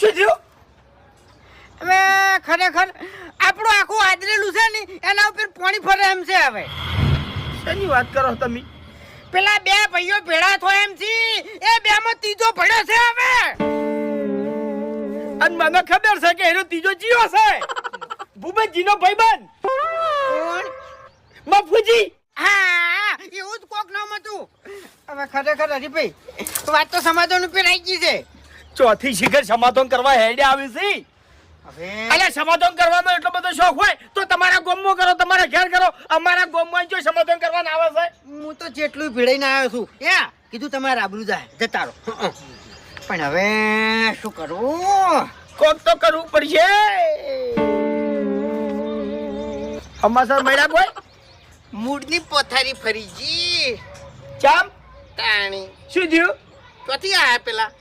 શું થયું? હવે ખરેખર આપણું આખું આદરેલું છે ને એના ઉપર પાણી ફરે એમ છે. હવે શેની વાત કરો તમે? પેલા બે ભાઈઓ ભેળા થયા એમ છે, એ બે માં ત્રીજો પડ્યો છે. હવે અને મને ખબર છે કે એનો ત્રીજો જીવો છે. ભૂપતજીનો ભાઈબંધ કોણ? મફુજી. હા એવું જ કોક નામ હતું. હવે ખરેખર હરીભાઈ વાત તો સમાધાન ઉપર આવી ગઈ છે. ચોથી શિખર સમાધાન કરવા હેડે આવી છે. હવે અલે સમાધાન કરવાનો એટલો બધો શોખ હોય તો તમારા ગામમાં કરો, તમારા ઘેર કરો. અમારા ગામમાં જો સમાધાન કરવાના આવે છે. હું તો જેટલું ભેળાઈને આવ્યો છું કીધું તમારે આબરૂ જાય જતા રહો. પણ હવે શું કરવું? કોક તો કરવું પડશે. અમાસર મળ્યા કોઈ? મૂડની પોથારી ફરી જી. ચામ તાણી શું થયું? ક્યાંથી આયા પેલા?